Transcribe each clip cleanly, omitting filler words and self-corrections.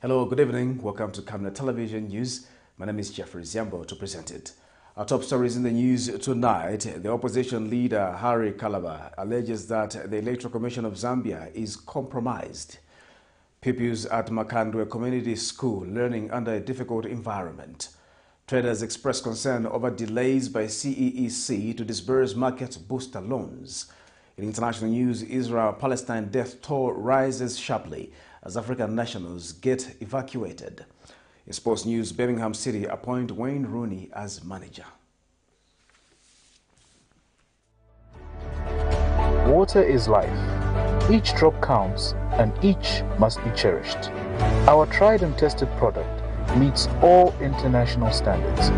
Hello, good evening. Welcome to Camnet Television News. My name is Jeffrey Ziambo to present it. Our top stories in the news tonight. The opposition leader, Harry Kalaba, alleges that the Electoral Commission of Zambia is compromised. Pupils at Makandwe Community School learning under a difficult environment. Traders express concern over delays by CEEC to disburse market booster loans. In international news, Israel-Palestine death toll rises sharply as African nationals get evacuated. In sports news, Birmingham City appoint Wayne Rooney as manager. Water is life. Each drop counts and each must be cherished. Our tried and tested product meets all international standards.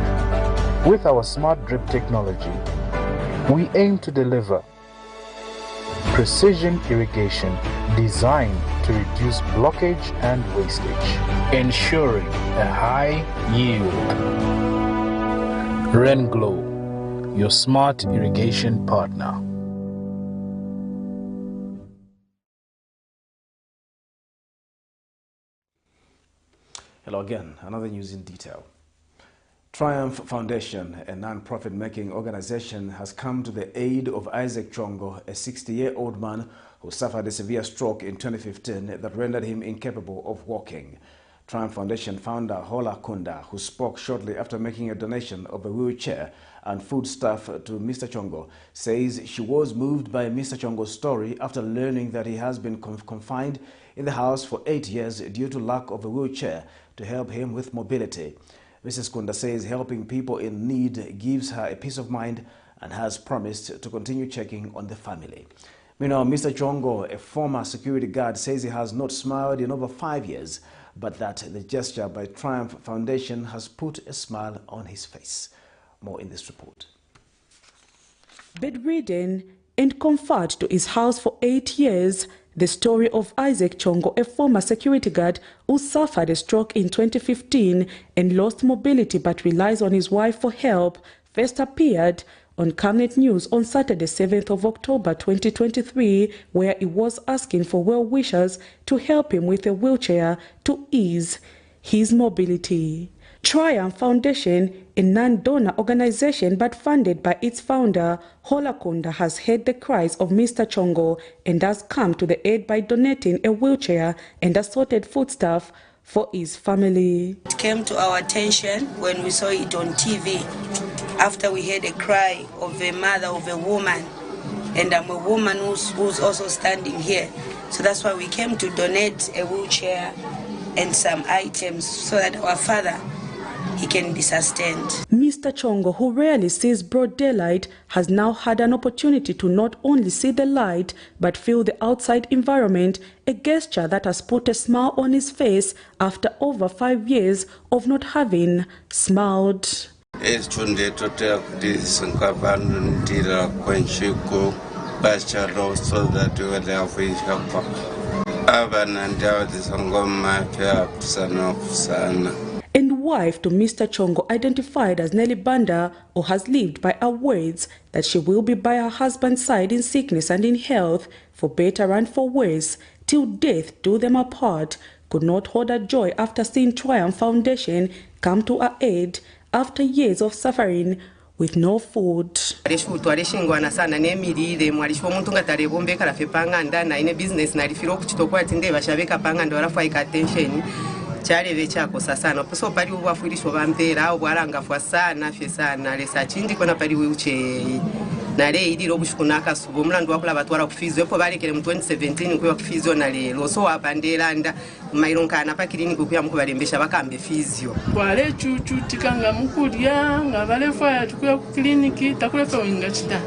With our smart drip technology, we aim to deliver precision irrigation designed to reduce blockage and wastage, ensuring a high yield. Rainglow, your smart irrigation partner. Hello again, another news in detail. Triumph Foundation, a non-profit-making organization, has come to the aid of Isaac Chongo, a 60-year-old man who suffered a severe stroke in 2015 that rendered him incapable of walking. Triumph Foundation founder Hola Kunda, who spoke shortly after making a donation of a wheelchair and foodstuff to Mr. Chongo, says she was moved by Mr. Chongo's story after learning that he has been confined in the house for 8 years due to lack of a wheelchair to help him with mobility. Mrs. Kunda says helping people in need gives her a peace of mind and has promised to continue checking on the family. Meanwhile, Mr. Chongo, a former security guard, says he has not smiled in over 5 years, but that the gesture by Triumph Foundation has put a smile on his face. More in this report. Bedridden and confined to his house for 8 years, the story of Isaac Chongo, a former security guard who suffered a stroke in 2015 and lost mobility but relies on his wife for help, first appeared on Camnet News on Saturday, 7th of October 2023, where he was asking for well-wishers to help him with a wheelchair to ease his mobility. Triumph Foundation, a non-donor organization but funded by its founder, Hola Kunda, has heard the cries of Mr. Chongo and has come to the aid by donating a wheelchair and assorted foodstuff for his family. It came to our attention when we saw it on TV after we heard a cry of a mother of a woman, and I'm a woman who's also standing here. So that's why we came to donate a wheelchair and some items so that our father, he can be sustained. Mr. Chongo, who rarely sees broad daylight, has now had an opportunity to not only see the light but feel the outside environment, a gesture that has put a smile on his face after over 5 years of not having smiled. And wife to Mr. Chongo, identified as Nelly Banda, who has lived by her words that she will be by her husband's side in sickness and in health, for better and for worse, till death do them apart, could not hold her joy after seeing Triumph Foundation come to her aid after years of suffering with no food. Chareve chako sasana so pali ubafundisho bampera au bwarangafwa sana fye sana lesa chindi kona pali wheelchair na le idiro bushukunaka subo mlandu wakula batwara kufizo epo balekere mu 2017 kuyo kufizo na lelo so wabandelanda maironkana pa clinic kuya mukubalembesha bakambe fizio kwale chuchu tikanga mukulya nga balefa ya tukuya ku clinic takulefa winga chita.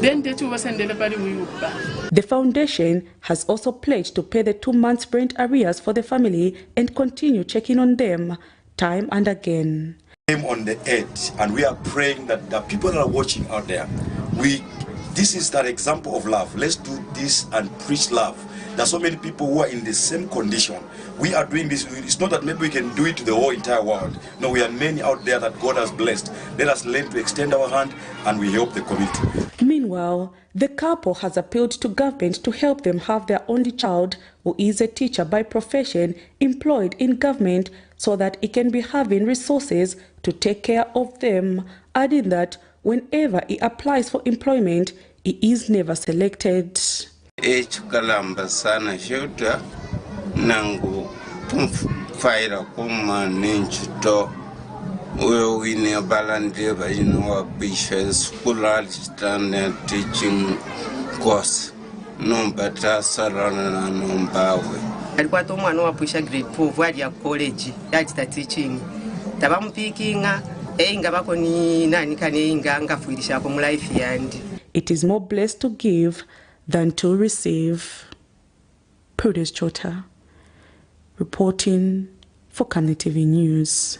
The foundation has also pledged to pay the 2 months' rent arrears for the family and continue checking on them time and again. On the edge, and we are praying that the people that are watching out there, this is that example of love. Let's do this and preach love. There are so many people who are in the same condition. We are doing this. It's not that maybe we can do it to the whole entire world. No, we are many out there that God has blessed. Let us learn to extend our hand and we help the community. Meanwhile, the couple has appealed to government to help them have their only child, who is a teacher by profession, employed in government so that he can be having resources to take care of them, adding that whenever he applies for employment, he is never selected. Kalamba sana shuta nangu faira kuma ninchuto we ne balande ba wa bisha school standard teaching course no bata sarana no bawe alikuwa to mwana wa pusha grade 4 wali ya college yati teaching tabampikinga einga bako ni nani kane inga ngafuirisha ko mu life yandi. It is more blessed to give than to receive. Prudence Chota, reporting for Camnet TV News.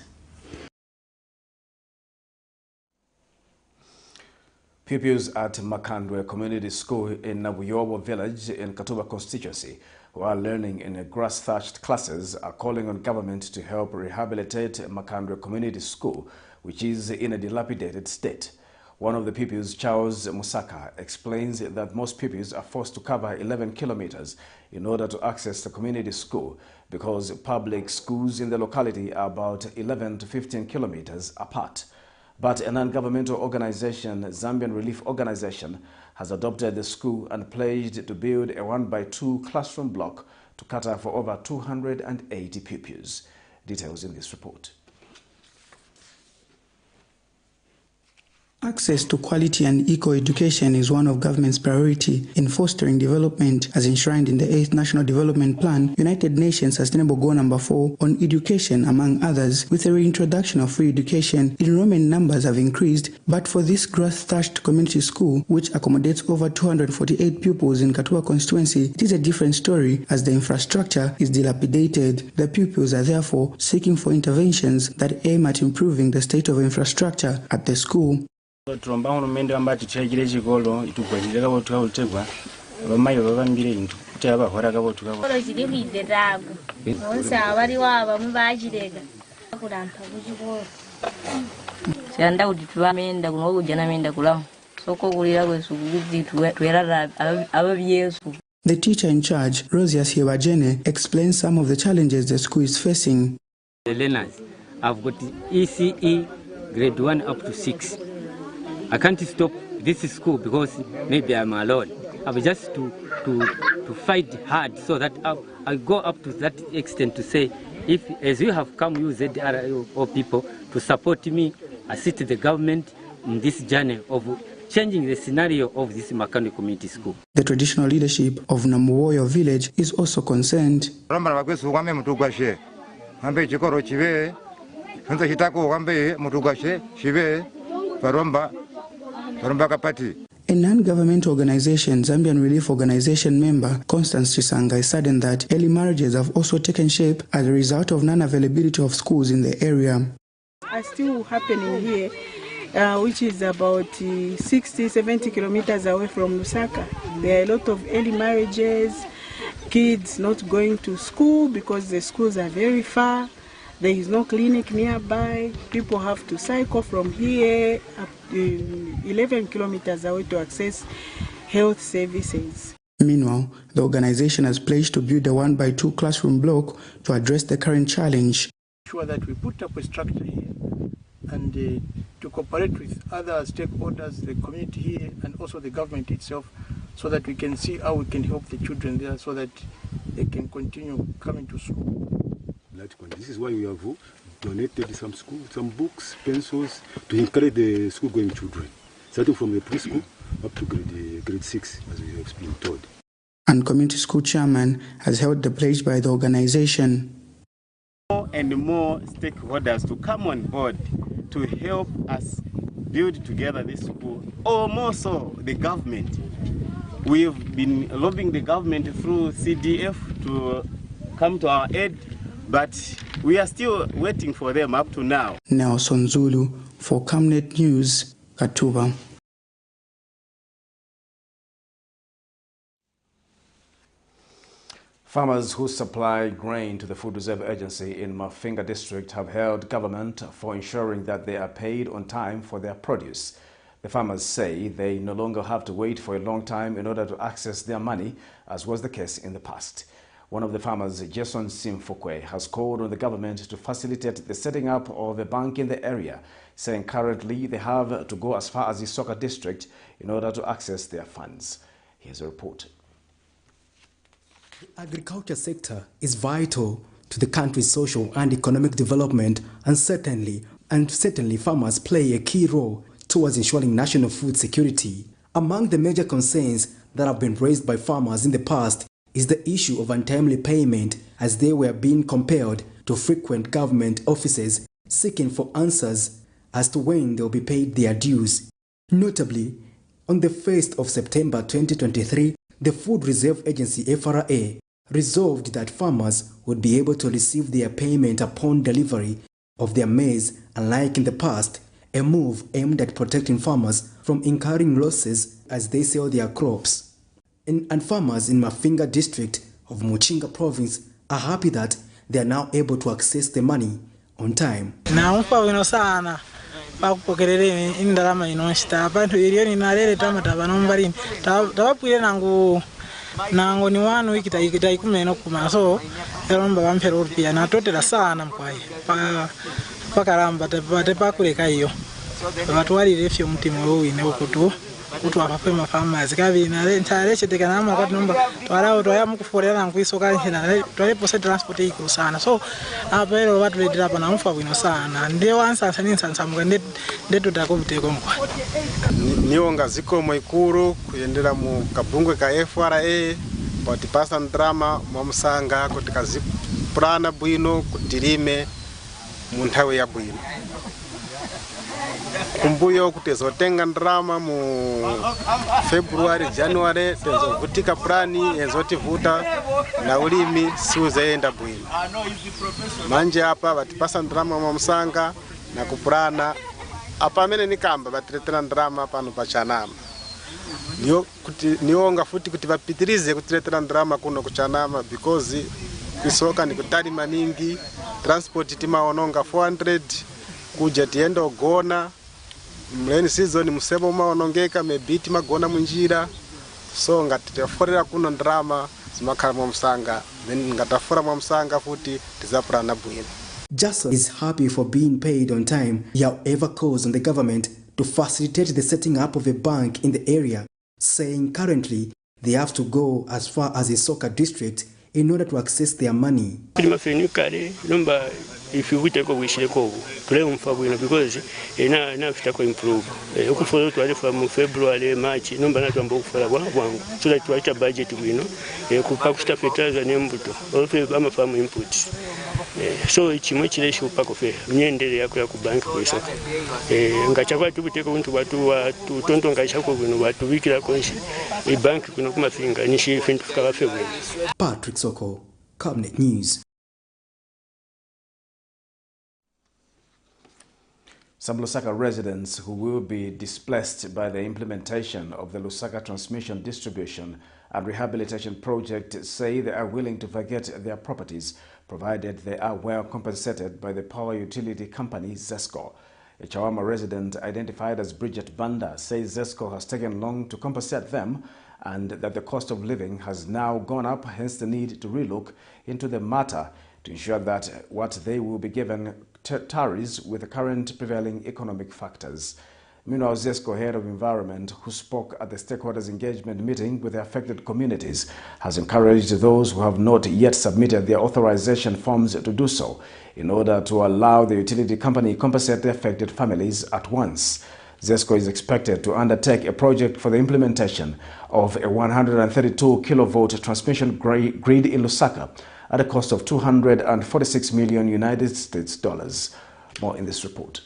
Pupils at Makandwe Community School in Nabuyobo Village in Katuba constituency, who are learning in grass-thatched classes, are calling on government to help rehabilitate Makandwe Community School, which is in a dilapidated state. One of the pupils, Charles Musaka, explains that most pupils are forced to cover 11 kilometers in order to access the community school because public schools in the locality are about 11 to 15 kilometers apart. But a non-governmental organization, Zambian Relief Organization, has adopted the school and pledged to build a 1x2 classroom block to cater for over 280 pupils. Details in this report. Access to quality and eco-education is one of government's priority in fostering development, as enshrined in the 8th National Development Plan, United Nations Sustainable Goal number 4 on education, among others. With the reintroduction of free education, enrollment numbers have increased, but for this grass-thatched community school, which accommodates over 248 pupils in Katuba constituency, it is a different story as the infrastructure is dilapidated. The pupils are therefore seeking for interventions that aim at improving the state of infrastructure at the school. Tromba urumende ambati chekire chikolo itugwajira kabo tukategwa abamayo babambire into kuti abahora kabo tukabo kolo chiri kuiderago onse abari waba mubajirega kurampa kuchikolo chanda kuti tubamenda kuno kujana menda kulamu soko kulira kwesu kuti twera ababyesu. The teacher in charge, Rosias Hiwajene, explains some of the challenges the school is facing. The learners have got ECE grade 1 up to 6. I can't stop this school because maybe I'm alone. I'm just to fight hard so that I go up to that extent to say, if as you have come, you ZRO people, to support me, assist the government in this journey of changing the scenario of this Makandwe Community School. The traditional leadership of Namuwoyo village is also concerned. A non-governmental organization, Zambian Relief Organization member Constance Chisanga, is saddened that early marriages have also taken shape as a result of non-availability of schools in the area. Are still happening here, which is about 60-70 kilometers away from Lusaka. There are a lot of early marriages, kids not going to school because the schools are very far. There is no clinic nearby. People have to cycle from here up to 11 kilometers away to access health services. Meanwhile, the organization has pledged to build a 1x2 classroom block to address the current challenge. Sure that we put up a structure here and to cooperate with other stakeholders, the community here and also the government itself, so that we can see how we can help the children there so that they can continue coming to school. This is why we have donated some books, pencils to encourage the school-going children, starting from the preschool up to grade 6, as we have been told. And community school chairman has held the pledge by the organization. More and more stakeholders to come on board to help us build together this school, or more so the government. We've been lobbying the government through CDF to come to our aid, but we are still waiting for them up to now. Nelson Zulu for Camnet News, Katuba. Farmers who supply grain to the Food Reserve Agency in Mafinga district have held government for ensuring that they are paid on time for their produce. The farmers say they no longer have to wait for a long time in order to access their money, as was the case in the past. One of the farmers, Jason Simfukwe, has called on the government to facilitate the setting up of a bank in the area, saying currently they have to go as far as the Soka district in order to access their funds. Here's a report. The agriculture sector is vital to the country's social and economic development, and certainly farmers play a key role towards ensuring national food security. Among the major concerns that have been raised by farmers in the past is the issue of untimely payment, as they were being compelled to frequent government offices seeking for answers as to when they will be paid their dues. Notably, on the 1st of September 2023, the Food Reserve Agency FRA resolved that farmers would be able to receive their payment upon delivery of their maize, unlike in the past, a move aimed at protecting farmers from incurring losses as they sell their crops. And farmers in Mafinga district of Muchinga province are happy that they are now able to access the money on time. nango ni wanu ikita ikumeno kumaso eromba bampera urpia na totela sana mkwaye pakaramba tepa kuleka iyo watu wali refyo mtimo wine ukutu kutu apapema farmers kabi na ntare chiteka nama kwa nomba twala twaya mukuforera nkwisoka nchina twale pose transport iko sana so apero watu ledira pa na mfa bwino sana ndio wansa sani nsansamuka ndeto takobiteko mkwa niwonga zikomo ikuru kuyendera mu kabungwe ka FRA patipasa ndrama mwamusanga kuti kazipurana bwino kutirime mu nthawe ya bwino kumbuyo kuti zotenga ndrama mu February January tezovutika plani ezotivuta na ulimi siuzaenda bwino manje hapa batipasa ndrama mwamusanga na kupurana apa amene nikamba batiretera ndrama pano pachanama niwonga futi kuti vapitirize kutiretera ndrama kuno kuchanama because kusoka ni kutali maningi transport timaononga 400 kuja tienda ogona mleni season musebo maonongeka mebiti magona munjira so ngatiforera kuno ndrama zimakhala mwamusanga then ngatafura mwamusanga futi tizapurana bwino. Jason is happy for being paid on time. He however calls on the government to facilitate the setting up of a bank in the area, saying currently they have to go as far as the Soka district in order to access their money. If you take over because na fitako improve okufollow to from February March number na twamba okufola bwangu so that tuacha budget bwino kupakusta fertilizer nembuto also ama farm inputs so ichimwe chiresho pako fe myendere yako ya kubanki kwisoka ngachakwa tubiteko untu watu tonto ngachako bwino watu wikira konshi bank kuno kumafinga nishi fintu fukala fe bwino. Patrick Soko, Camnet News. Some Lusaka residents who will be displaced by the implementation of the Lusaka Transmission Distribution and Rehabilitation Project say they are willing to vacate their properties provided they are well compensated by the power utility company ZESCO. A Chawama resident identified as Bridget Banda says ZESCO has taken long to compensate them and that the cost of living has now gone up, hence the need to relook into the matter to ensure that what they will be given tallies with the current prevailing economic factors. Meanwhile, ZESCO head of environment, who spoke at the stakeholders engagement meeting with the affected communities, has encouraged those who have not yet submitted their authorization forms to do so in order to allow the utility company compensate the affected families at once. ZESCO is expected to undertake a project for the implementation of a 132 kilovolt transmission grid in Lusaka at a cost of $246 million United States dollars. More in this report.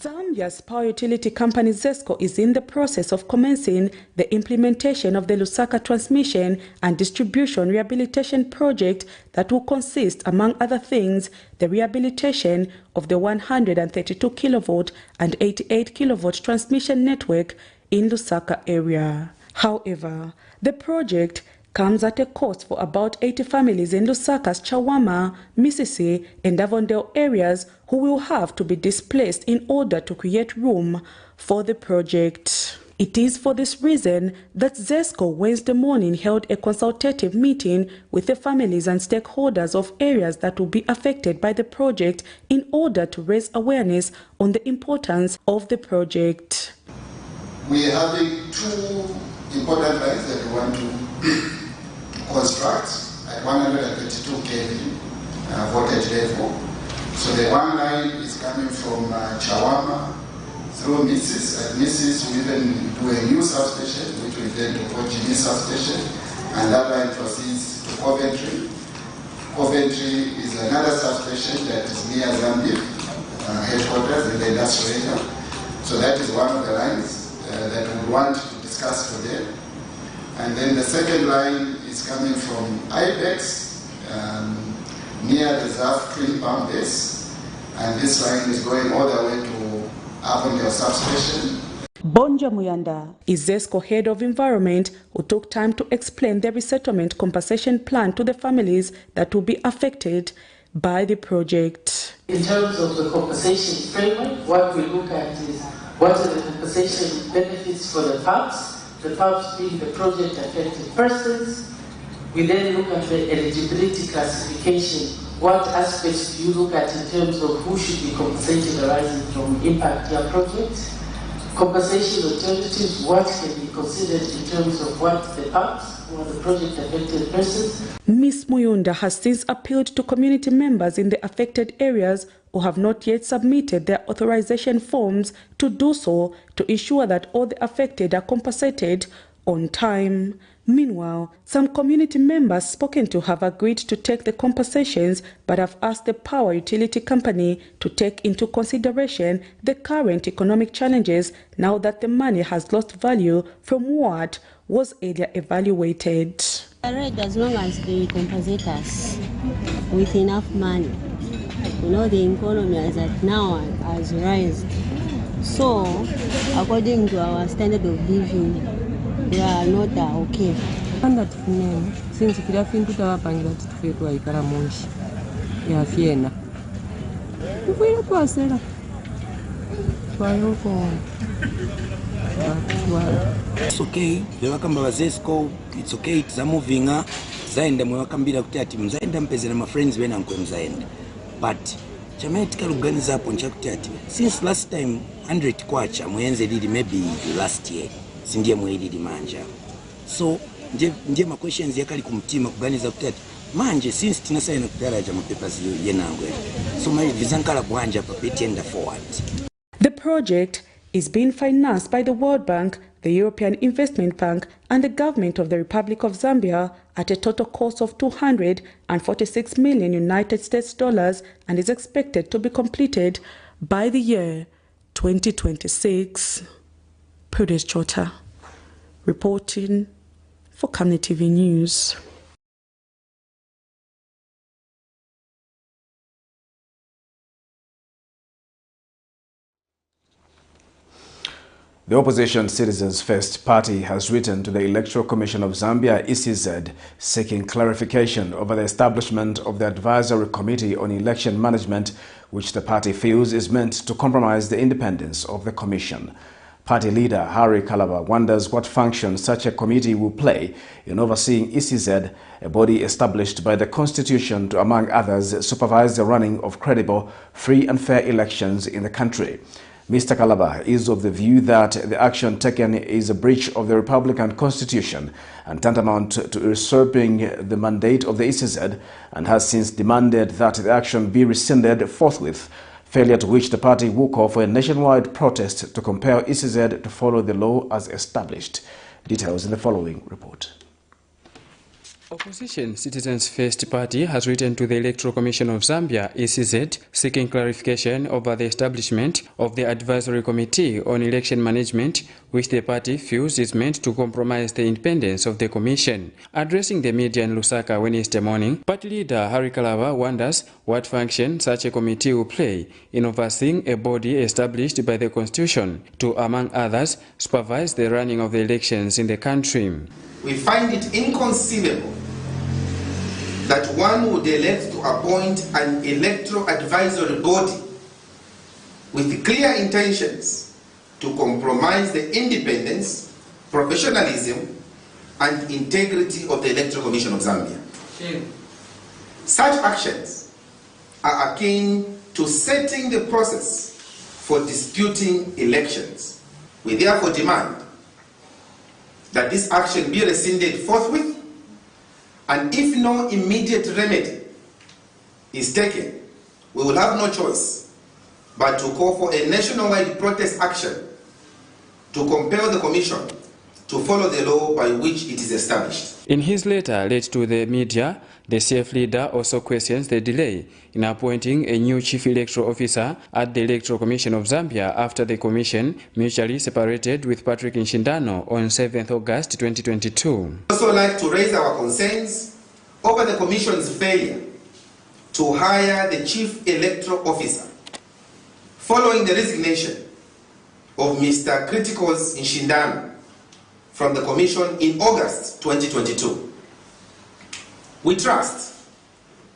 Zambia's power utility company ZESCO is in the process of commencing the implementation of the Lusaka Transmission and Distribution Rehabilitation Project that will consist, among other things, the rehabilitation of the 132 kilovolt and 88 kilovolt transmission network in Lusaka area. However, the project comes at a cost for about 80 families in Lusaka's Chawama, Misisi, and Avondale areas who will have to be displaced in order to create room for the project. It is for this reason that ZESCO Wednesday morning held a consultative meeting with the families and stakeholders of areas that will be affected by the project in order to raise awareness on the importance of the project. We are having two important lines that we want to construct at 132 kV voltage level. So the one line is coming from Chawama through Mrs. At Mrs. we even do a new substation, which we then to OGD substation, and that line proceeds to Coventry. Coventry is another substation that is near Zambia headquarters in the industrial area. So that is one of the lines that we want to discuss today. And then the second line is coming from IBEX near the ZAF Clean Pump Base, and this line is going all the way to Avondale substation. Bonja Muyanda is ZESCO head of environment, who took time to explain the resettlement compensation plan to the families that will be affected by the project. In terms of the compensation framework, what we look at is what are the compensation benefits for the PAPs being the project affected persons. We then look at the eligibility classification. What aspects do you look at in terms of who should be compensated arising from impact your project? Compensation alternatives, what can be considered in terms of what the PAPs or the project affected persons. Ms. Muyunda has since appealed to community members in the affected areas who have not yet submitted their authorization forms to do so to ensure that all the affected are compensated on time. Meanwhile, some community members spoken to have agreed to take the compensations but have asked the power utility company to take into consideration the current economic challenges now that the money has lost value from what was earlier evaluated. Right, as long as they compensate us with enough money. You know, the economy as at now has risen. So, according to our standard of living, we are not okay. Since we have been to our bank to pay to Monshi, we are Fiena. We are Pasera. It's okay. The Wakamba ZESCO, it's okay. It's moving. Zaenda mwakambira kuti ati mzaenda mpezera my friends when uncle mzaenda. But chamaetika organize hapo nchakuti ati since last time 100 kwacha mwenze did maybe last year. Sindiye mwedidi manja. So nje ma questions yakali kumtima kuganiza kuti ati manje since tinasayina kudaraja mapapers yenangwe. So my vizankala bwanja papeti enda forward. The project is being financed by the World Bank, the European Investment Bank and the government of the Republic of Zambia at a total cost of $246 million United States dollars and is expected to be completed by the year 2026. Prudence Chota, reporting for Camnet TV News. The opposition Citizens First Party has written to the Electoral Commission of Zambia, ECZ, seeking clarification over the establishment of the Advisory Committee on Election Management, which the party feels is meant to compromise the independence of the commission. Party leader Harry Kalaba wonders what function such a committee will play in overseeing ECZ, a body established by the Constitution to, among others, supervise the running of credible, free and fair elections in the country. Mr. Kalaba is of the view that the action taken is a breach of the Republican Constitution and tantamount to usurping the mandate of the ECZ, and has since demanded that the action be rescinded forthwith, failure to which the party will call for a nationwide protest to compel ECZ to follow the law as established. Details in the following report. Opposition Citizens First Party has written to the Electoral Commission of Zambia, ECZ, seeking clarification over the establishment of the Advisory Committee on Election Management, which the party feels is meant to compromise the independence of the Commission. Addressing the media in Lusaka Wednesday morning, party leader Harry Kalaba wonders what function such a committee will play in overseeing a body established by the Constitution to, among others, supervise the running of the elections in the country. We find it inconceivable that one would elect to appoint an electoral advisory body with clear intentions to compromise the independence, professionalism, and integrity of the Electoral Commission of Zambia. Such actions are akin to setting the process for disputing elections. We therefore demand that this action be rescinded forthwith, and if no immediate remedy is taken, we will have no choice but to call for a nationwide protest action to compel the Commission to follow the law by which it is established. In his letter read to the media, the CF leader also questions the delay in appointing a new chief electoral officer at the Electoral Commission of Zambia after the commission mutually separated with Patrick Nshindano on 7th August 2022. I'd also like to raise our concerns over the Commission's failure to hire the chief electoral officer following the resignation of Mr. Criticos Nshindano from the Commission in August 2022. We trust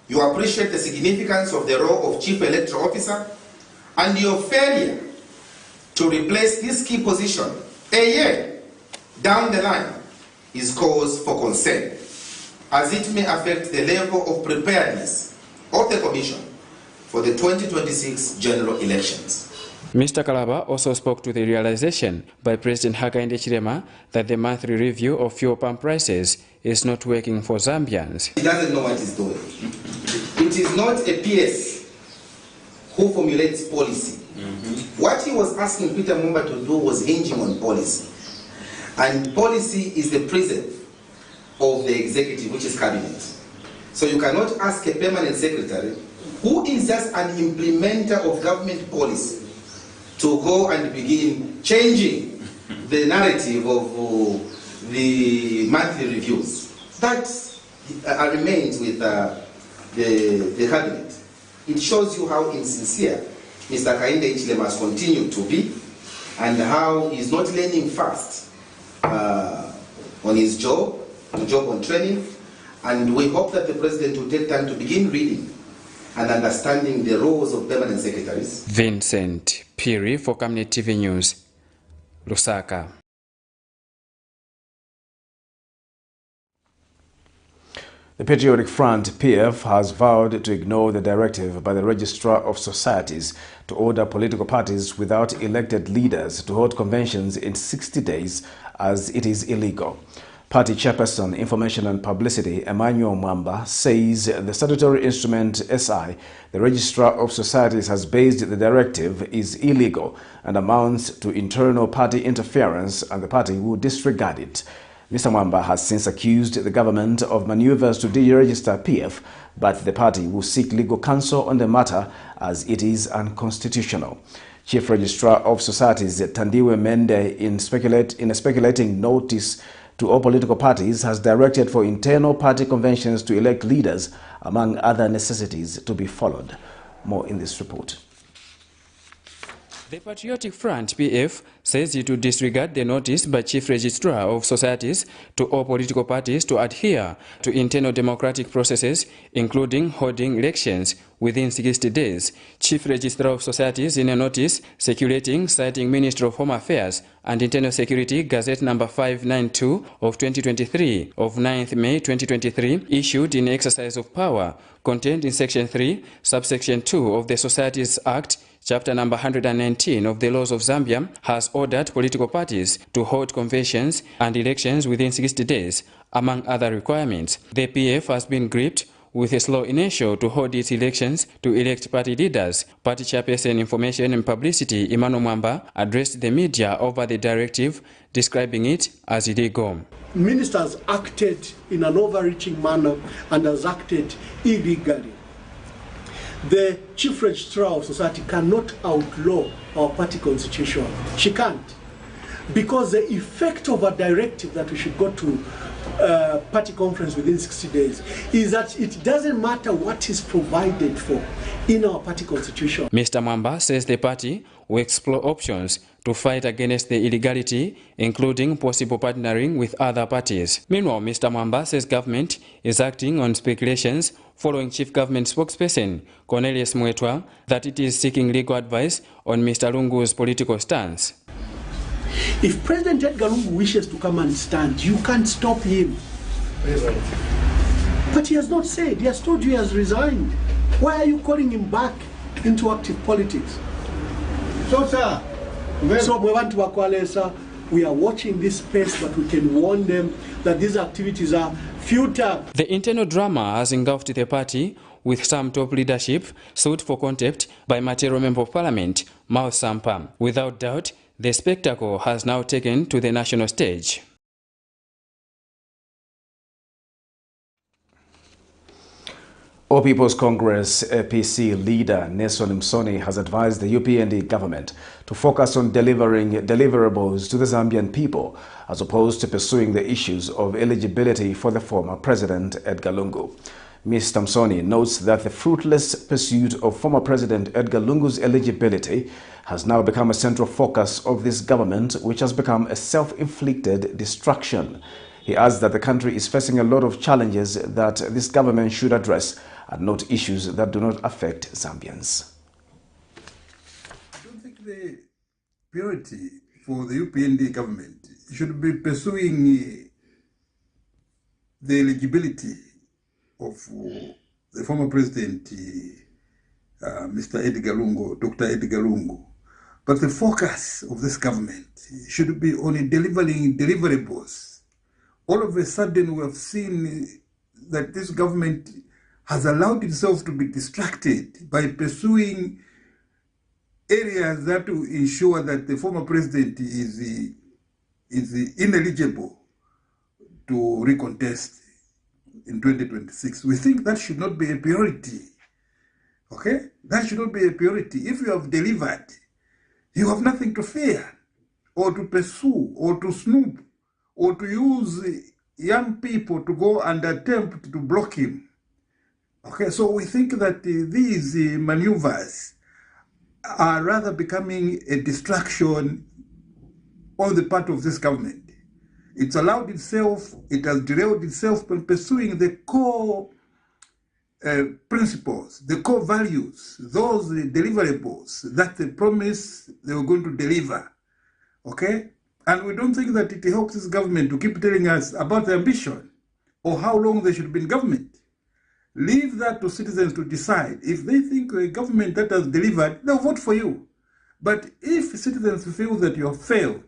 you appreciate the significance of the role of Chief Electoral Officer, and your failure to replace this key position a year down the line is cause for concern, as it may affect the level of preparedness of the Commission for the 2026 general elections. Mr. Kalaba also spoke to the realization by President Hakainde Hichilema that the monthly review of fuel pump prices is not working for Zambians. He doesn't know what he's doing. It is not a PS who formulates policy. What he was asking Peter Mumba to do was hinging on policy. And policy is the prison of the executive, which is cabinet. So you cannot ask a permanent secretary, who is just an implementer of government policy, to go and begin changing the narrative of the monthly reviews. That remains with the cabinet. It shows you how insincere Mr. Hakainde Hichilema has continued to be, and how he's not learning fast on his job on training. And we hope that the president will take time to begin reading and understanding the roles of permanent secretaries. Vincent Piri for Camnet TV News, Lusaka. The Patriotic Front, PF, has vowed to ignore the directive by the Registrar of Societies to order political parties without elected leaders to hold conventions in 60 days, as it is illegal. Party Chairperson, Information and Publicity, Emmanuel Mwamba, says the statutory instrument SI, the Registrar of Societies, has based the directive is illegal and amounts to internal party interference, and the party will disregard it. Mr. Mwamba has since accused the government of maneuvers to deregister PF, but the party will seek legal counsel on the matter as it is unconstitutional. Chief Registrar of Societies Tandiwe Mende, in a speculating notice to all political parties, has directed for internal party conventions to elect leaders, among other necessities to be followed. More in this report. The Patriotic Front, PF, says it will disregard the notice by Chief Registrar of Societies to all political parties to adhere to internal democratic processes, including holding elections within 60 days. Chief Registrar of Societies, in a notice circulating citing Ministry of Home Affairs and Internal Security Gazette number 592 of 2023 of 9th May 2023, issued in exercise of power contained in Section 3, Subsection 2 of the Societies Act, Chapter number 119 of the Laws of Zambia, has ordered political parties to hold conventions and elections within 60 days, among other requirements. The PF has been gripped with a slow inertia to hold its elections to elect party leaders. Party Chairperson, Information and Publicity, Emmanuel Mwamba, addressed the media over the directive, describing it as illegal. Ministers acted in an overreaching manner and has acted illegally. The Chief Registrar of Society cannot outlaw our party constitution. She can't. Because the effect of a directive that we should go to party conference within 60 days is that it doesn't matter what is provided for in our party constitution. Mr. Mwamba says the party will explore options to fight against the illegality, including possible partnering with other parties. Meanwhile, Mr. Mwamba says government is acting on speculations following Chief Government spokesperson Cornelius Mwetwa that it is seeking legal advice on Mr. Lungu's political stance. If President Edgar Lungu wishes to come and stand, you can't stop him. But he has not said, he has told you he has resigned. Why are you calling him back into active politics? So, sir, we are watching this space, but we can warn them that these activities are futile. The internal drama has engulfed the party, with some top leadership sued for contempt by Matero Member of Parliament, Mao Sampa. Without doubt, the spectacle has now taken to the national stage. All People's Congress APC leader Nelson Msoni has advised the UPND government to focus on delivering deliverables to the Zambian people as opposed to pursuing the issues of eligibility for the former President Edgar Lungu. Mr. Msoni notes that the fruitless pursuit of former President Edgar Lungu's eligibility has now become a central focus of this government, which has become a self-inflicted distraction. He adds that the country is facing a lot of challenges that this government should address and not issues that do not affect Zambians. I don't think the priority for the UPND government should be pursuing the eligibility of the former president, Mr. Edgar Lungu, Dr. Edgar Lungu. But the focus of this government should be on delivering deliverables. All of a sudden, we have seen that this government has allowed itself to be distracted by pursuing areas that will ensure that the former president is ineligible to recontest in 2026. We think that should not be a priority. Okay? That should not be a priority. If you have delivered, you have nothing to fear, or to pursue, or to snoop, or to use young people to go and attempt to block him. Okay, so we think that these maneuvers are rather becoming a distraction on the part of this government. It's allowed itself, it has derailed itself from pursuing the core principles, the core values, those deliverables that they promised they were going to deliver. Okay? And we don't think that it helps this government to keep telling us about the ambition or how long they should be in government. Leave that to citizens to decide. If they think a government that has delivered, they'll vote for you. But if citizens feel that you have failed,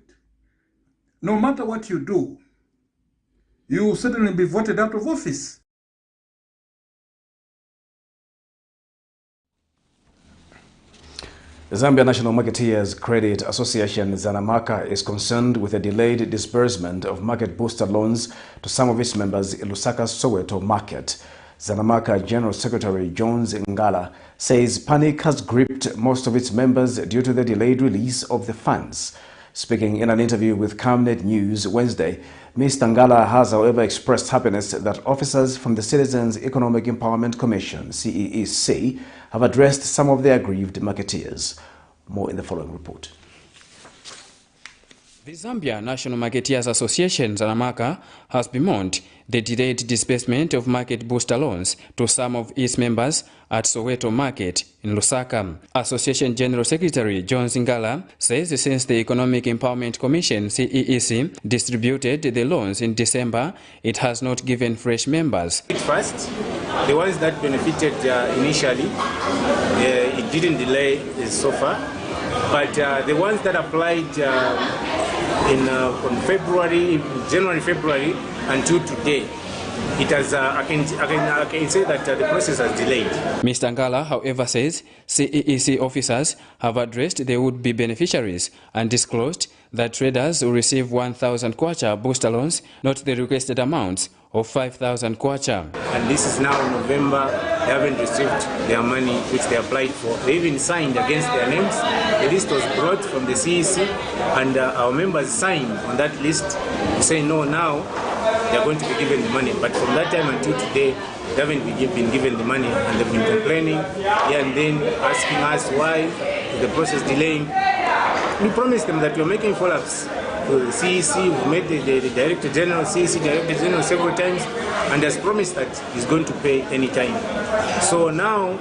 no matter what you do, you will certainly be voted out of office. The Zambia National Marketeers Credit Association, Zanamaka, is concerned with a delayed disbursement of market booster loans to some of its members in Lusaka's Soweto market. Zanamaka General Secretary Jones Ngala says panic has gripped most of its members due to the delayed release of the funds. Speaking in an interview with Camnet News Wednesday, Mr. Ngala has, however, expressed happiness that officers from the Citizens Economic Empowerment Commission, CEEC, have addressed some of the aggrieved marketeers. More in the following report. The Zambia National Marketeers Association, Zanamaka, has bemoaned the delayed disbursement of market booster loans to some of its members at Soweto Market in Lusaka. Association General Secretary John Zingala says since the Economic Empowerment Commission, CEEC, distributed the loans in December, it has not given fresh members. First, the ones that benefited initially, it didn't delay so far, but the ones that applied from January, February until today, it has. I can say that the process has delayed. Mr. Ngala, however, says CEEC officers have addressed the would-be beneficiaries and disclosed that traders will receive 1,000 kwacha booster loans, not the requested amounts of 5,000 kwacha. And this is now November. They haven't received their money which they applied for. They even signed against their names. The list was brought from the CEC, and our members signed on that list to say no, now they are going to be given the money. But from that time until today, they haven't been given the money, and they've been complaining here and then, asking us why the process delaying. We promised them that we are making follow-ups. CEC, we've met the Director General, CEC Director General several times, and has promised that he's going to pay any time. So now,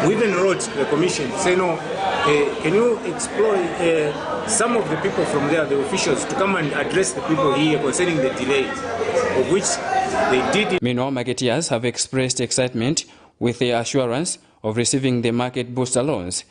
we even wrote to the Commission, say no, can you explore some of the people from there, the officials, to come and address the people here concerning the delay, of which they did. Meanwhile, marketeers have expressed excitement with the assurance of receiving the market booster loans.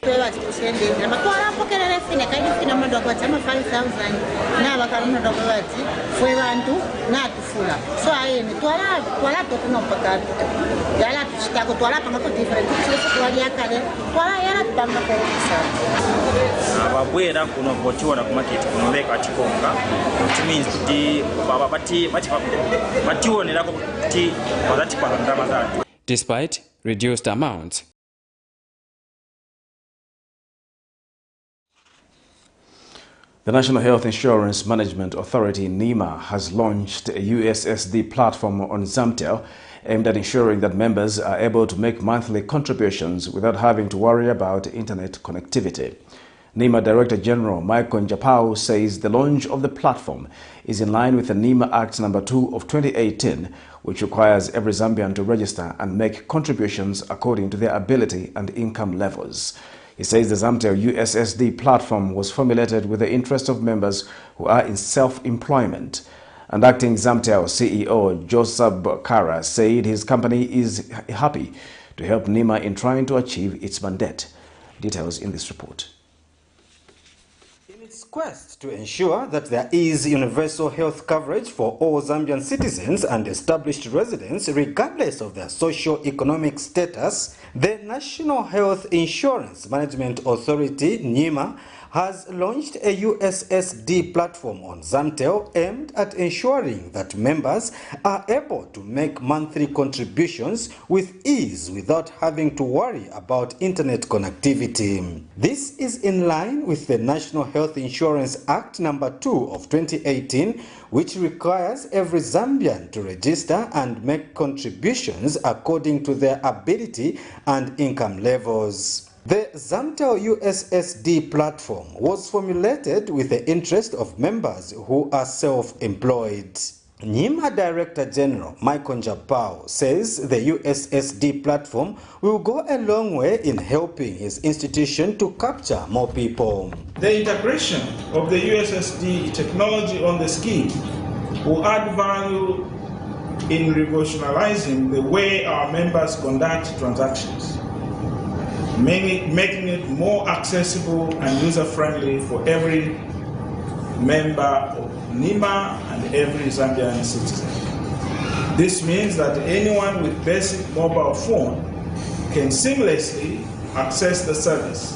ababwera kuno bochiwona ku market kuno beka chikonga, which means kuti baba bationerako kuti bazatipanga ndalama zatu despite reduced amounts. The National Health Insurance Management Authority, NEMA, has launched a USSD platform on Zamtel aimed at ensuring that members are able to make monthly contributions without having to worry about internet connectivity. NEMA Director General Michael Njapau says the launch of the platform is in line with the NEMA Act No. 2 of 2018, which requires every Zambian to register and make contributions according to their ability and income levels. He says the Zamtel USSD platform was formulated with the interest of members who are in self-employment. And acting Zamtel CEO Joseph Kara said his company is happy to help NEMA in trying to achieve its mandate. Details in this report. In its quest to ensure that there is universal health coverage for all Zambian citizens and established residents, regardless of their socio-economic status, the National Health Insurance Management Authority, NEMA, has launched a USSD platform on Zamtel aimed at ensuring that members are able to make monthly contributions with ease without having to worry about internet connectivity. This is in line with the National Health Insurance Act No. 2 of 2018, which requires every Zambian to register and make contributions according to their ability and income levels. The Zamtel USSD platform was formulated with the interest of members who are self-employed. NEMA Director General Michael Njapau says the USSD platform will go a long way in helping his institution to capture more people. The integration of the USSD technology on the scheme will add value in revolutionizing the way our members conduct transactions, making it more accessible and user-friendly for every member of NEMA and every Zambian citizen. This means that anyone with basic mobile phone can seamlessly access the service,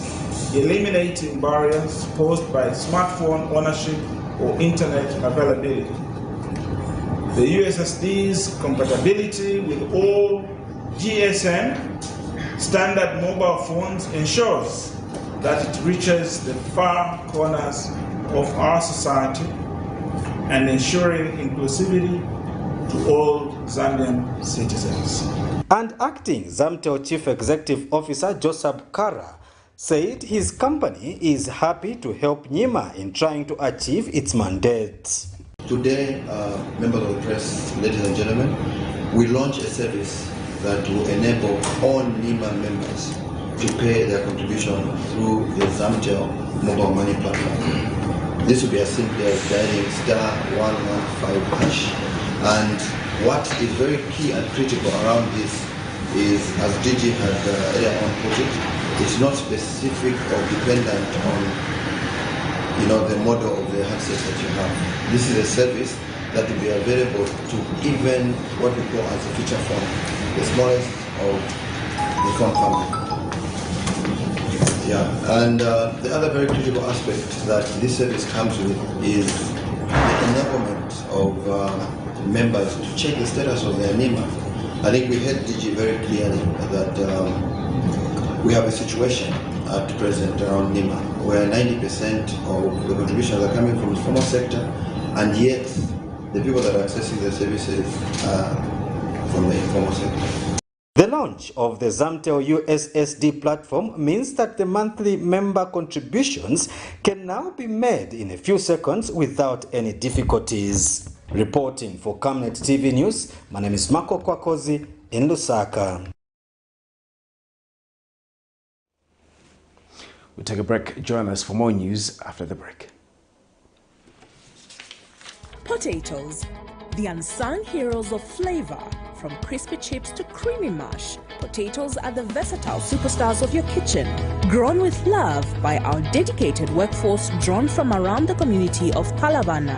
eliminating barriers posed by smartphone ownership or internet availability. The USSD's compatibility with all GSM standard mobile phones ensures that it reaches the far corners of our society and ensuring inclusivity to all Zambian citizens. And acting Zamtel Chief Executive Officer Joseph Kara said his company is happy to help NEMA in trying to achieve its mandate. Today, members of the press, ladies and gentlemen, we launch a service that will enable all NEMA members to pay their contribution through the Zamtel mobile money platform. This will be as simple as dialing *115#. And what is very key and critical around this is, as DG had earlier on put it, it's not specific or dependent on the model of the handset that you have. This is a service that will be available to even what we call as a feature phone, the smallest of the phone family. Yeah, and the other very critical aspect that this service comes with is the enablement of members to check the status of their NEMA. I think we heard DG very clearly that we have a situation at present around NEMA where 90% of the contributions are coming from the formal sector, and yet the people that are accessing the services are from the informal sector. The launch of the Zamtel USSD platform means that the monthly member contributions can now be made in a few seconds without any difficulties. Reporting for Camnet TV News, my name is Marco Kwakozi in Lusaka. We'll take a break. Join us for more news after the break. Potatoes, the unsung heroes of flavor. From crispy chips to creamy mash, potatoes are the versatile superstars of your kitchen. Grown with love by our dedicated workforce drawn from around the community of Palavana.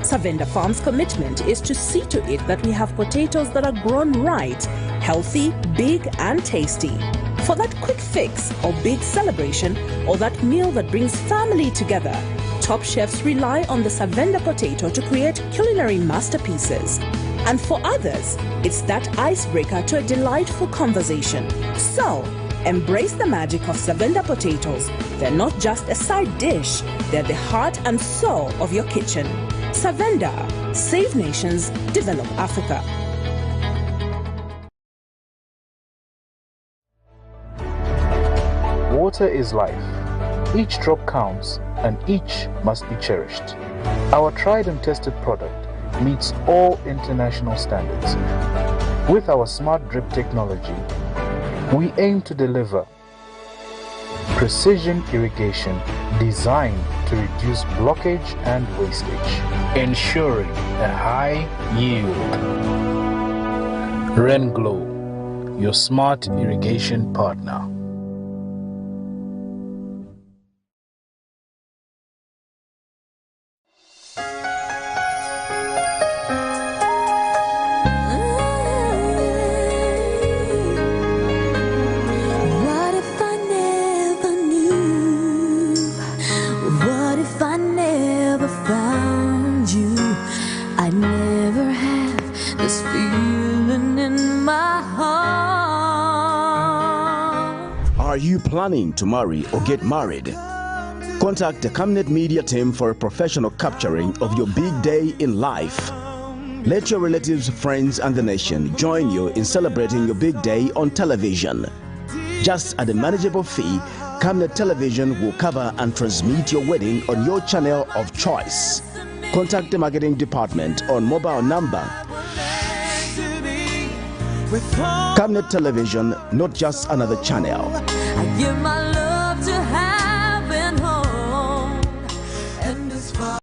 Savenda Farm's commitment is to see to it that we have potatoes that are grown right, healthy, big and tasty. For that quick fix or big celebration or that meal that brings family together, top chefs rely on the Savenda potato to create culinary masterpieces. And for others, it's that icebreaker to a delightful conversation. So, embrace the magic of Savenda potatoes. They're not just a side dish, they're the heart and soul of your kitchen. Savenda, save nations, develop Africa. Water is life. Each drop counts and each must be cherished. Our tried and tested product meets all international standards. With our smart drip technology, we aim to deliver precision irrigation designed to reduce blockage and wastage, ensuring a high yield. Renglow, your smart irrigation partner. Are you planning to marry or get married? Contact the Camnet Media team for a professional capturing of your big day in life. Let your relatives, friends and the nation join you in celebrating your big day on television. Just at a manageable fee, Camnet Television will cover and transmit your wedding on your channel of choice. Contact the marketing department on mobile number. Camnet Television, not just another channel. I give my love to having home and as far.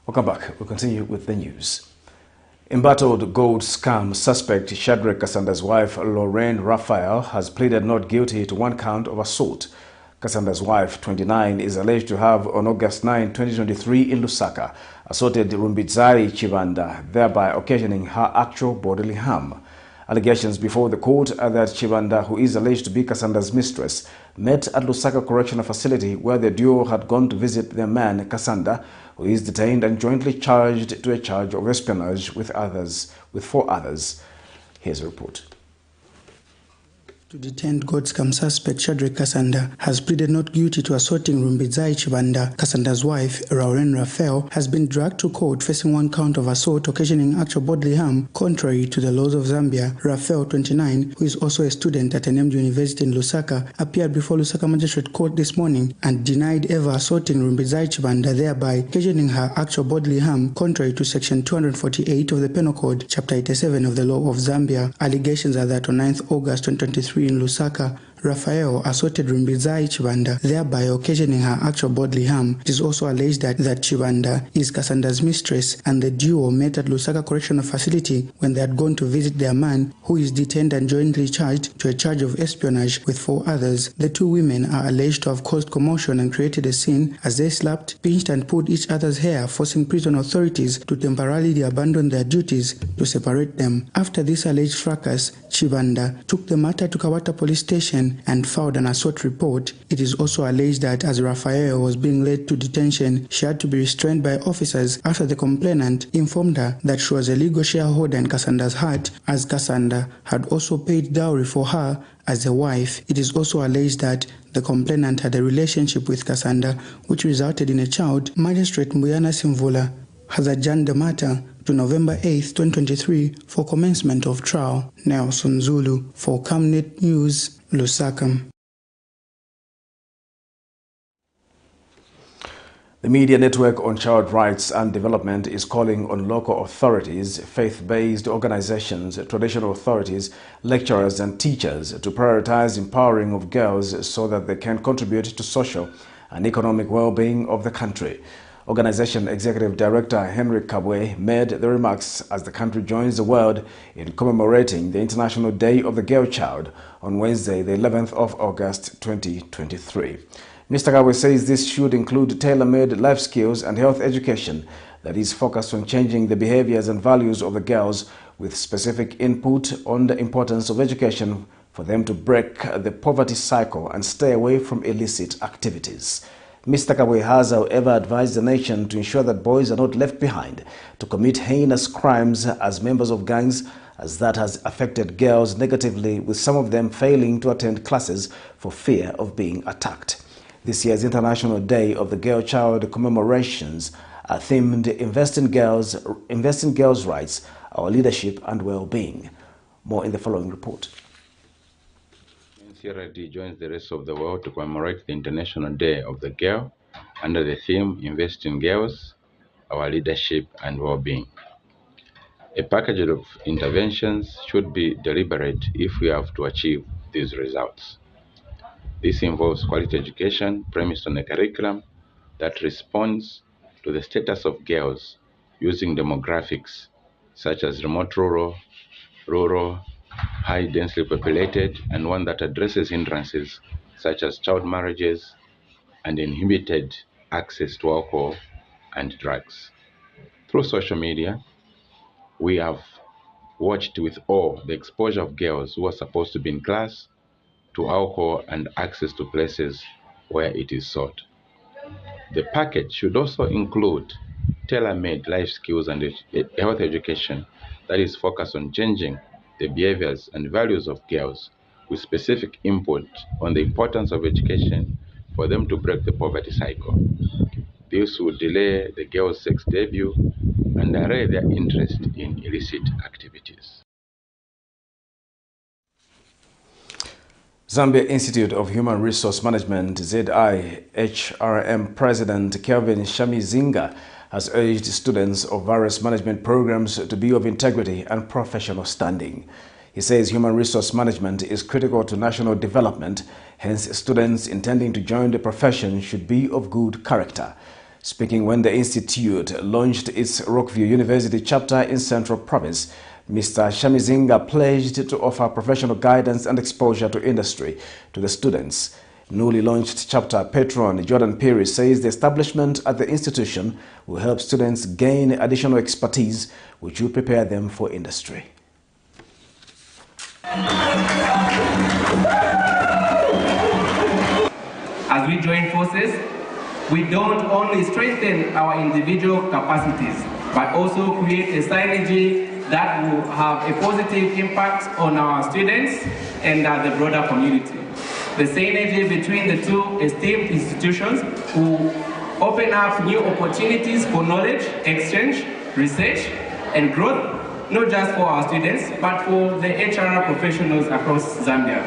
Welcome back. We'll continue with the news. Embattled gold scam suspect Shadrach Kasanda's wife Lorraine Raphael has pleaded not guilty to one count of assault. Kasanda's wife, 29, is alleged to have on August 9, 2023 in Lusaka assaulted Rumbidzari Chibanda, thereby occasioning her actual bodily harm. Allegations before the court are that Chibanda, who is alleged to be Kasanda's mistress, met at Lusaka Correctional Facility where the duo had gone to visit their man Kasanda, who is detained and jointly charged to a charge of espionage with four others. Here's a report. To detained gold scam suspect Shadrach Kasanda has pleaded not guilty to assaulting Rumbidzai Chibanda. Kasanda's wife, Lorraine Raphael, has been dragged to court facing one count of assault occasioning actual bodily harm contrary to the laws of Zambia. Raphael, 29, who is also a student at NMD University in Lusaka, appeared before Lusaka Magistrate Court this morning and denied ever assaulting Rumbidzai Chibanda, thereby occasioning her actual bodily harm contrary to Section 248 of the Penal Code, Chapter 87 of the Law of Zambia. Allegations are that on 9th August 2023 in Lusaka, Raphael assaulted Rumbidzai Chibanda, thereby occasioning her actual bodily harm. It is also alleged that Chibanda is Kasanda's mistress and the duo met at Lusaka Correctional Facility when they had gone to visit their man, who is detained and jointly charged to a charge of espionage with four others. The two women are alleged to have caused commotion and created a scene as they slapped, pinched and pulled each other's hair, forcing prison authorities to temporarily abandon their duties to separate them. After this alleged fracas, Chibanda took the matter to Kawata Police Station and filed an assault report. It is also alleged that as Raphael was being led to detention, she had to be restrained by officers after the complainant informed her that she was a legal shareholder in Kasanda's hut, as Kasanda had also paid dowry for her as a wife. It is also alleged that the complainant had a relationship with Kasanda, which resulted in a child. Magistrate Mbuyana Simvula has adjourned the matter to November 8, 2023 for commencement of trial. Nelson Zulu for Camnet News, Lusaka. The Media Network on Child Rights and Development is calling on local authorities, faith-based organizations, traditional authorities, lecturers and teachers to prioritize empowering of girls so that they can contribute to social and economic well-being of the country. Organization Executive Director Henry Kabwe made the remarks as the country joins the world in commemorating the International Day of the Girl Child on Wednesday, the 11th of August 2023. Mr. Kabwe says this should include tailor-made life skills and health education that is focused on changing the behaviors and values of the girls with specific input on the importance of education for them to break the poverty cycle and stay away from illicit activities. Mr. Kabwe has, however, advised the nation to ensure that boys are not left behind to commit heinous crimes as members of gangs, as that has affected girls negatively, with some of them failing to attend classes for fear of being attacked. This year's International Day of the Girl Child commemorations are themed Investing Girls' Rights, Our Leadership and Well-Being. More in the following report. NCRD joins the rest of the world to commemorate the International Day of the Girl under the theme Invest in Girls, Our Leadership and Well-Being. A package of interventions should be deliberate if we have to achieve these results. This involves quality education premised on a curriculum that responds to the status of girls using demographics such as remote rural, high densely populated, and one that addresses hindrances such as child marriages and inhibited access to alcohol and drugs. Through social media, we have watched with awe the exposure of girls who are supposed to be in class to alcohol and access to places where it is sought. The package should also include tailor-made life skills and health education that is focused on changing the behaviors and values of girls with specific input on the importance of education for them to break the poverty cycle. This would delay the girls' sex debut and array their interest in illicit activities. Zambia Institute of Human Resource Management, ZIHRM President Kelvin Shamizinga has urged students of various management programs to be of integrity and professional standing. He says human resource management is critical to national development, hence students intending to join the profession should be of good character. Speaking when the institute launched its Rockview University chapter in Central Province, Mr. Shamizinga pledged to offer professional guidance and exposure to industry to the students. Newly launched chapter patron Jordan Perry says the establishment at the institution will help students gain additional expertise which will prepare them for industry. As we join forces, we don't only strengthen our individual capacities, but also create a synergy that will have a positive impact on our students and the broader community. The synergy between the two esteemed institutions will open up new opportunities for knowledge exchange, research, and growth, not just for our students, but for the HR professionals across Zambia.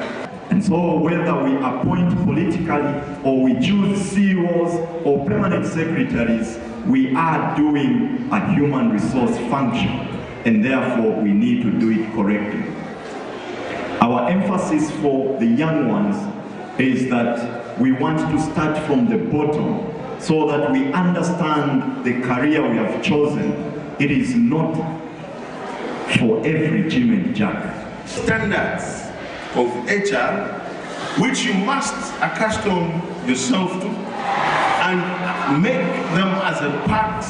And so whether we appoint politically or we choose CEOs or permanent secretaries, we are doing a human resource function, and therefore we need to do it correctly. Our emphasis for the young ones is that we want to start from the bottom so that we understand the career we have chosen. It is not for every Jim and Jack. Standards of HR which you must accustom yourself to and make them as a part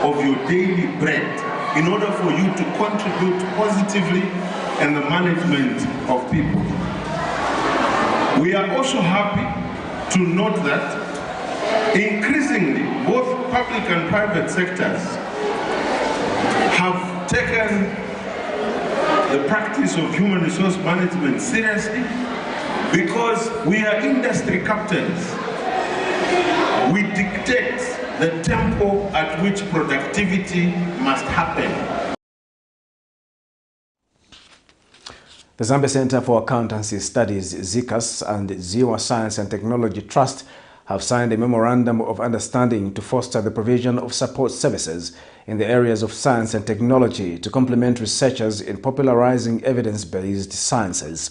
of your daily bread in order for you to contribute positively in the management of people. We are also happy to note that increasingly both public and private sectors have taken the practice of human resource management seriously because we are industry captains. we dictate the tempo at which productivity must happen. The Zambia Center for Accountancy Studies, ZICAS, and Ziwa Science and Technology Trust have signed a memorandum of understanding to foster the provision of support services in the areas of science and technology to complement researchers in popularizing evidence-based sciences.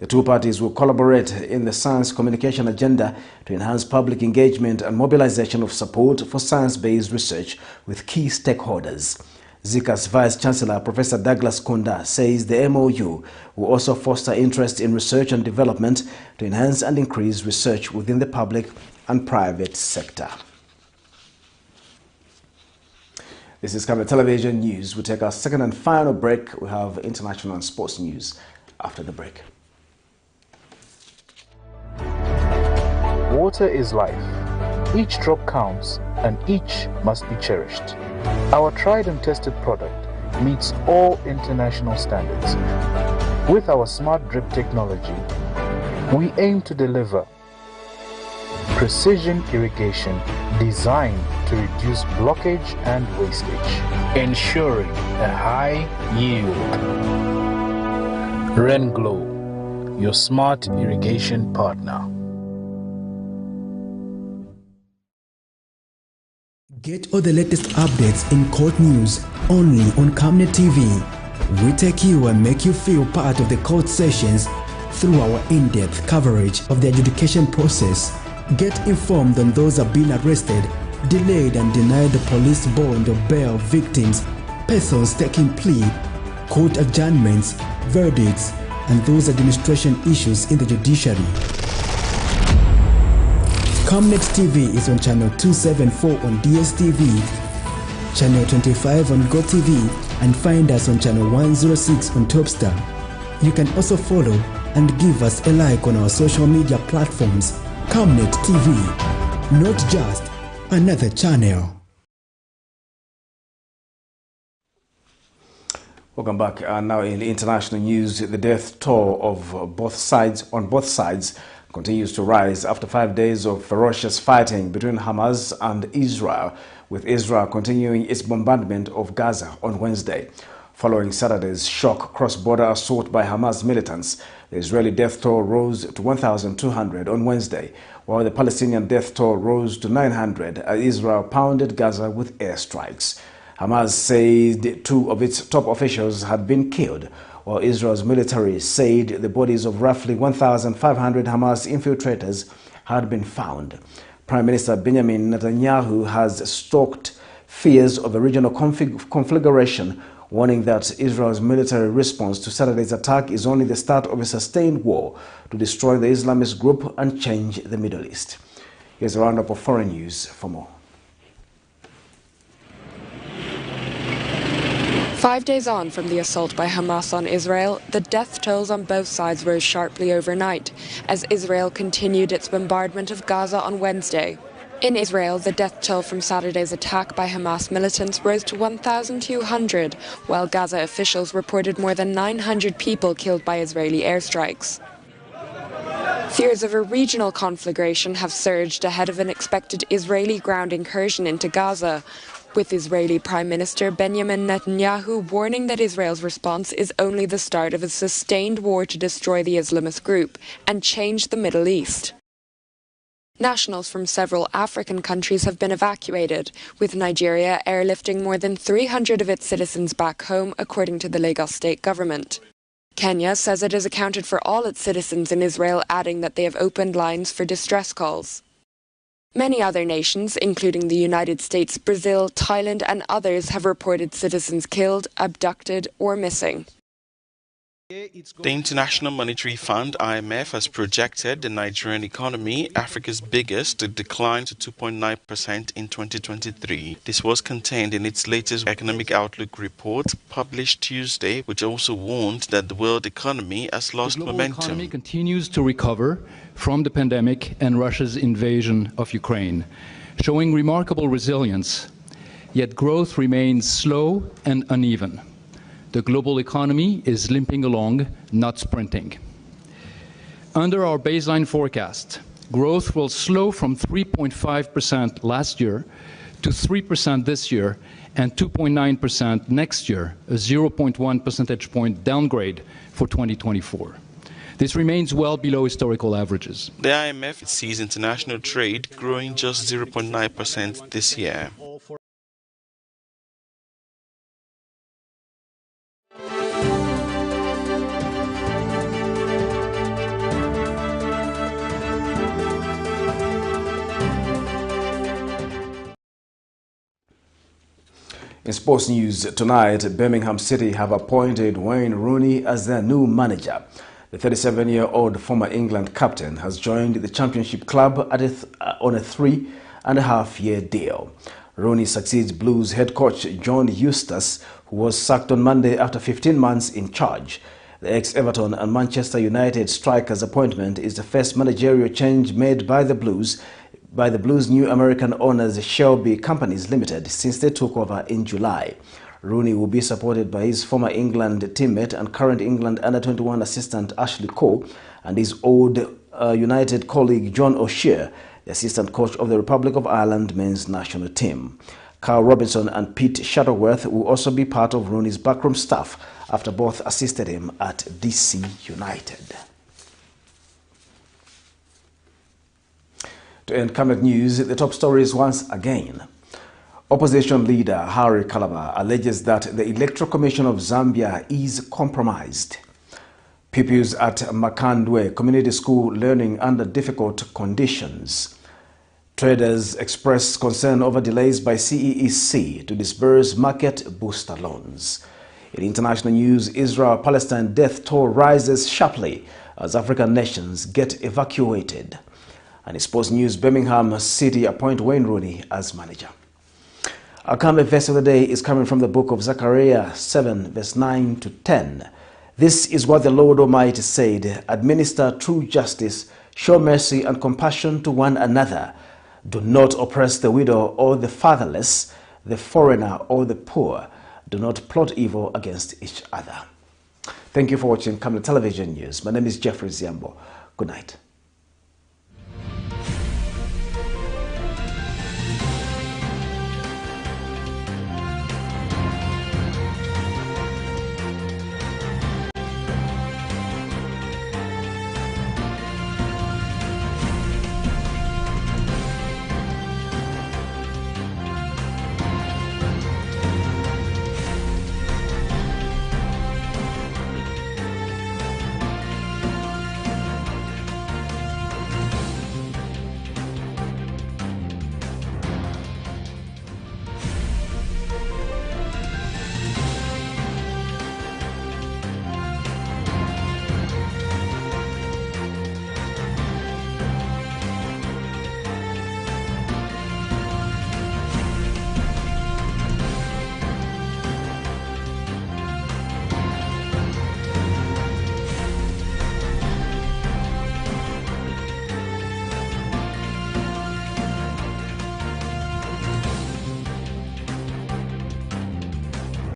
The two parties will collaborate in the science communication agenda to enhance public engagement and mobilization of support for science-based research with key stakeholders. ZICA's Vice-Chancellor, Professor Douglas Kunda, says the MOU will also foster interest in research and development to enhance and increase research within the public and private sector. This is Camnet Television News. We take our second and final break. We have international and sports news after the break. Water is life. Each drop counts and each must be cherished. Our tried and tested product meets all international standards. With our smart drip technology, we aim to deliver precision irrigation designed to reduce blockage and wastage, ensuring a high yield. RenGlow, your smart irrigation partner. Get all the latest updates in court news only on Camnet TV. We take you and make you feel part of the court sessions through our in-depth coverage of the adjudication process. Get informed on those who have been arrested, delayed and denied the police bond or bail victims, persons taking plea, court adjournments, verdicts, and those administration issues in the judiciary. Camnet TV is on channel 274 on DSTV, channel 25 on GoTV, and find us on channel 106 on Topstar. You can also follow and give us a like on our social media platforms. Camnet TV, not just another channel. Welcome back. Now in international news, the death toll of both sides continues to rise after 5 days of ferocious fighting between Hamas and Israel, with Israel continuing its bombardment of Gaza on Wednesday. Following Saturday's shock cross-border assault by Hamas militants, the Israeli death toll rose to 1,200 on Wednesday, while the Palestinian death toll rose to 900 as Israel pounded Gaza with airstrikes. Hamas said 2 of its top officials had been killed, while Israel's military said the bodies of roughly 1,500 Hamas infiltrators had been found. Prime Minister Benjamin Netanyahu has stoked fears of a regional conflagration, warning that Israel's military response to Saturday's attack is only the start of a sustained war to destroy the Islamist group and change the Middle East. Here's a roundup of foreign news for more. 5 days on from the assault by Hamas on Israel, the death tolls on both sides rose sharply overnight as Israel continued its bombardment of Gaza on Wednesday. In Israel, the death toll from Saturday's attack by Hamas militants rose to 1,200, while Gaza officials reported more than 900 people killed by Israeli airstrikes. Fears of a regional conflagration have surged ahead of an expected Israeli ground incursion into Gaza, with Israeli Prime Minister Benjamin Netanyahu warning that Israel's response is only the start of a sustained war to destroy the Islamist group and change the Middle East. Nationals from several African countries have been evacuated, with Nigeria airlifting more than 300 of its citizens back home, according to the Lagos state government. Kenya says it has accounted for all its citizens in Israel, adding that they have opened lines for distress calls. Many other nations, including the United States, Brazil, Thailand and others, have reported citizens killed, abducted or missing. The International Monetary Fund, IMF, has projected the Nigerian economy, Africa's biggest, to decline to 2.9% in 2023. This was contained in its latest economic outlook report, published Tuesday, which also warned that the world economy has lost momentum. The economy continues to recover from the pandemic and Russia's invasion of Ukraine, showing remarkable resilience, yet growth remains slow and uneven. The global economy is limping along, not sprinting. Under our baseline forecast, growth will slow from 3.5% last year to 3% this year and 2.9% next year, a 0.1 percentage point downgrade for 2024. This remains well below historical averages. The IMF sees international trade growing just 0.9% this year. In sports news tonight, Birmingham City have appointed Wayne Rooney as their new manager. The 37-year-old former England captain has joined the championship club on a 3.5-year deal. Rooney succeeds Blues head coach John Eustace, who was sacked on Monday after 15 months in charge. The ex-Everton and Manchester United striker's appointment is the first managerial change made by the Blues new American owners Shelby Companies Limited since they took over in July. Rooney will be supported by his former England teammate and current England under-21 assistant Ashley Cole and his old United colleague John O'Shea, the assistant coach of the Republic of Ireland men's national team. Carl Robinson and Pete Shuttleworth will also be part of Rooney's backroom staff after both assisted him at DC United. To end Camnet News, the top stories once again. Opposition leader Harry Calabar alleges that the Electoral Commission of Zambia is compromised. Pupils at Makandwe Community School learning under difficult conditions. Traders express concern over delays by CEEC to disburse market booster loans. In international news, Israel-Palestine death toll rises sharply as African nations get evacuated. And in sports news, Birmingham City appoint Wayne Rooney as manager. Our Camnet verse of the day is coming from the book of Zechariah 7, verse 9 to 10. This is what the Lord Almighty said: administer true justice, show mercy and compassion to one another. Do not oppress the widow or the fatherless, the foreigner or the poor. Do not plot evil against each other. Thank you for watching Camnet Television News. My name is Jeffrey Ziambo. Good night.